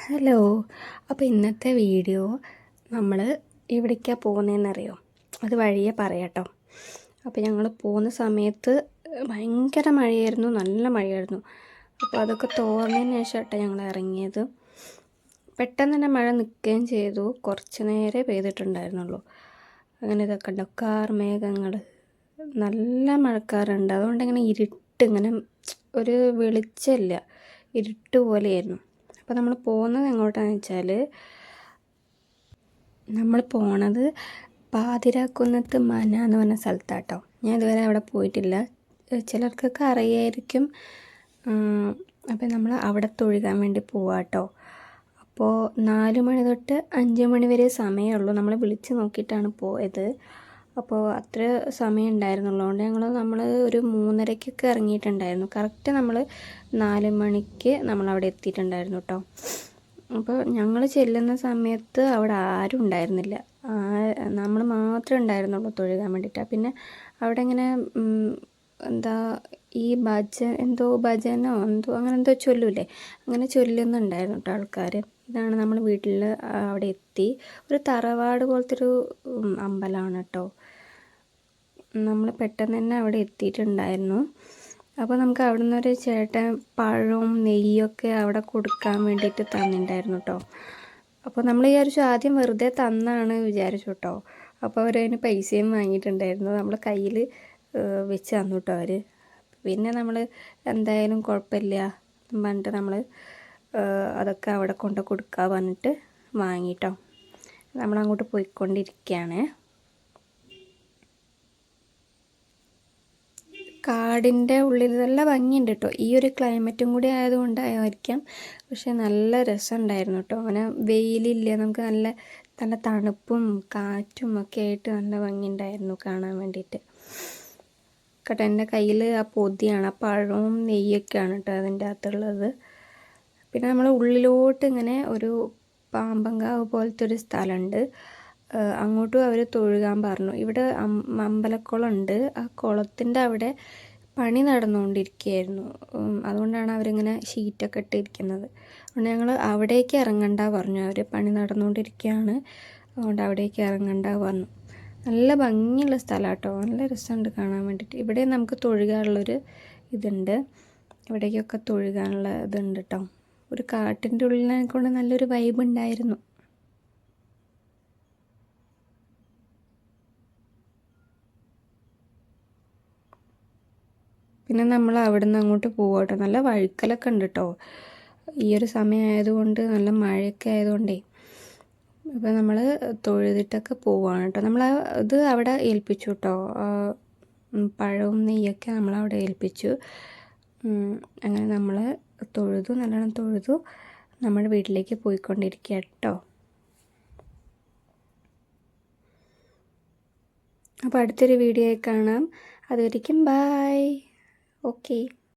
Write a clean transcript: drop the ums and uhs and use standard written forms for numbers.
Hello. അപ്പോൾ ഇന്നത്തെ video നമ്മൾ എവിടേക്കാണ് പോകുന്നതെന്നറിയോ? അത് വഴിയെ പറയാട്ടോ. അപ്പോൾ ഞങ്ങൾ പോകുന്ന സമയത്ത് ഭയങ്കര മഴയായിരുന്നു, നല്ല മഴയായിരുന്നു. അപ്പോൾ അതൊക്കെ തോർന്നതിന് ശേഷമാട്ടോ ഞങ്ങൾ ഇറങ്ങിയത്. പെട്ടെന്ന് തന്നെ മഴ നിൽക്കുകയും ചെയ്തു, കുറച്ച് നേരെ പെയ്തിട്ടുണ്ടായിരുന്നുള്ളൂ. അങ്ങനെ ഇതൊക്കെ ഉണ്ടോ, മേഘങ്ങൾ, നല്ല മഴക്കാറുണ്ട്. അതുകൊണ്ട് ഇങ്ങനെ ഇങ്ങനെ ഒരു വെളിച്ചമില്ല, ഇരുട്ട് പോലെയായിരുന്നു. അപ്പോൾ നമ്മൾ പോകുന്നത് എങ്ങോട്ടാണെന്ന് വെച്ചാൽ, നമ്മൾ പോണത് പാതിരാക്കുന്നത്ത് മന എന്ന് പറഞ്ഞ സ്ഥലത്താട്ടോ. ഞാൻ ഇതുവരെ അവിടെ പോയിട്ടില്ല, ചിലർക്കൊക്കെ അറിയായിരിക്കും. അപ്പോൾ നമ്മൾ അവിടെ തൊഴുകാൻ വേണ്ടി പോവാട്ടോ. അപ്പോൾ 4 മണി തൊട്ട് 5 മണി വരെ സമയമുള്ളൂ. നമ്മൾ വിളിച്ച് നോക്കിയിട്ടാണ് പോയത്. അപ്പോൾ അത്ര സമയം ഉണ്ടായിരുന്നുള്ളതുകൊണ്ട് നമ്മൾ ഒരു 3:30-ക്കൊക്കെ ഇറങ്ങിയിട്ടുണ്ടായിരുന്നു. കറക്റ്റ് നമ്മൾ 4 മണിക്ക് നമ്മളവിടെ എത്തിയിട്ടുണ്ടായിരുന്നു കേട്ടോ. അപ്പോൾ ഞങ്ങൾ ചെല്ലുന്ന സമയത്ത് അവിടെ ആരും ഉണ്ടായിരുന്നില്ല, നമ്മൾ മാത്രമേ ഉണ്ടായിരുന്നുള്ളൂ തൊഴുകാൻ വേണ്ടിയിട്ട്. പിന്നെ അവിടെ ഇങ്ങനെ ഈ ഭജനോ അങ്ങനെ എന്തോ ചൊല്ലൂലേ, അങ്ങനെ ചൊല്ലുന്നുണ്ടായിരുന്നു കേട്ടോ ആൾക്കാർ. ഇതാണ് നമ്മൾ വീട്ടിൽ അവിടെ എത്തി. ഒരു തറവാട് പോലത്തെ ഒരു അമ്പലമാണ് കേട്ടോ. നമ്മൾ പെട്ടെന്ന് തന്നെ അവിടെ എത്തിയിട്ടുണ്ടായിരുന്നു. അപ്പോൾ നമുക്ക് അവിടെ നിന്നൊരു ചേട്ടൻ പഴവും നെയ്യൊക്കെ അവിടെ കൊടുക്കാൻ വേണ്ടിയിട്ട് തന്നിട്ടുണ്ടായിരുന്നു കേട്ടോ. അപ്പോൾ നമ്മൾ വിചാരിച്ചു, ആദ്യം വെറുതെ തന്നാണ് വിചാരിച്ചു കേട്ടോ. അപ്പോൾ അവരതിന് പൈസയും വാങ്ങിയിട്ടുണ്ടായിരുന്നു, നമ്മൾ കയ്യിൽ വെച്ച് തന്നു കേട്ടോ അവർ. പിന്നെ നമ്മൾ എന്തായാലും കുഴപ്പമില്ല പറഞ്ഞിട്ട് നമ്മൾ അതൊക്കെ അവിടെ കൊണ്ട് കൊടുക്കാൻ പറഞ്ഞിട്ട് വാങ്ങിട്ടോ. നമ്മളങ്ങോട്ട് പോയിക്കൊണ്ടിരിക്കുകയാണ്. കാടിൻ്റെ ഉള്ളിൽ നല്ല ഭംഗിയുണ്ട് കേട്ടോ. ഈ ഒരു ക്ലൈമറ്റും കൂടി ആയതുകൊണ്ടായിരിക്കാം, പക്ഷെ നല്ല രസമുണ്ടായിരുന്നു കേട്ടോ. അങ്ങനെ വെയിലില്ല, നമുക്ക് നല്ല നല്ല തണുപ്പും കാറ്റും ഒക്കെ ആയിട്ട് നല്ല ഭംഗിയുണ്ടായിരുന്നു കാണാൻ വേണ്ടിയിട്ട് കേട്ടോ. എൻ്റെ കയ്യിൽ ആ പൊതിയാണ്, ആ പഴവും നെയ്യൊക്കെയാണ് കേട്ടോ അതിൻ്റെ അകത്തുള്ളത്. പിന്നെ നമ്മൾ ഉള്ളിലോട്ട് ഇങ്ങനെ ഒരു പാമ്പങ്കാവ് പോലത്തെ ഒരു സ്ഥലമുണ്ട്, അങ്ങോട്ടും അവർ തൊഴുകാൻ പറഞ്ഞു. ഇവിടെ അമ്പലക്കുളമുണ്ട്, ആ കുളത്തിൻ്റെ അവിടെ പണി നടന്നുകൊണ്ടിരിക്കുകയായിരുന്നു. അതുകൊണ്ടാണ് അവരിങ്ങനെ ഷീറ്റൊക്കെ ഇട്ടിരിക്കുന്നത്. അതുകൊണ്ട് ഞങ്ങൾ അവിടേക്ക് ഇറങ്ങണ്ട പറഞ്ഞു അവർ. പണി നടന്നുകൊണ്ടിരിക്കുകയാണ്, അതുകൊണ്ട് അവിടേക്ക് ഇറങ്ങണ്ട പറഞ്ഞു. നല്ല ഭംഗിയുള്ള സ്ഥലം കേട്ടോ, നല്ല രസമുണ്ട് കാണാൻ വേണ്ടിയിട്ട്. ഇവിടെ നമുക്ക് തൊഴുകാനുള്ളൊരു ഇതുണ്ട്, ഇവിടേക്കൊക്കെ തൊഴുകാനുള്ള ഇതുണ്ട് കേട്ടോ. ഒരു കാട്ടിൻ്റെ ഉള്ളിനെ കൊണ്ട് നല്ലൊരു വൈബ് ഉണ്ടായിരുന്നു. പിന്നെ നമ്മൾ അവിടെ നിന്ന് അങ്ങോട്ട് പോകട്ടോ. നല്ല വഴുക്കലൊക്കെ ഉണ്ട് കേട്ടോ, ഈ ഒരു സമയമായതുകൊണ്ട്, നല്ല മഴയൊക്കെ ആയതുകൊണ്ടേ. അപ്പോൾ നമ്മൾ തൊഴുതിട്ടൊക്കെ പോവുകയാണ് കേട്ടോ. നമ്മൾ ഇത് അവിടെ ഏൽപ്പിച്ചു കേട്ടോ, പഴവും നെയ്യൊക്കെ നമ്മളവിടെ ഏൽപ്പിച്ചു. അങ്ങനെ നമ്മൾ നല്ലോണം തൊഴുതു നമ്മുടെ വീട്ടിലേക്ക് പോയിക്കൊണ്ടിരിക്കുക കേട്ടോ. അപ്പോൾ അടുത്തൊരു വീഡിയോയിൽ കാണാം. അതുവരേക്കും ബൈ. Okay.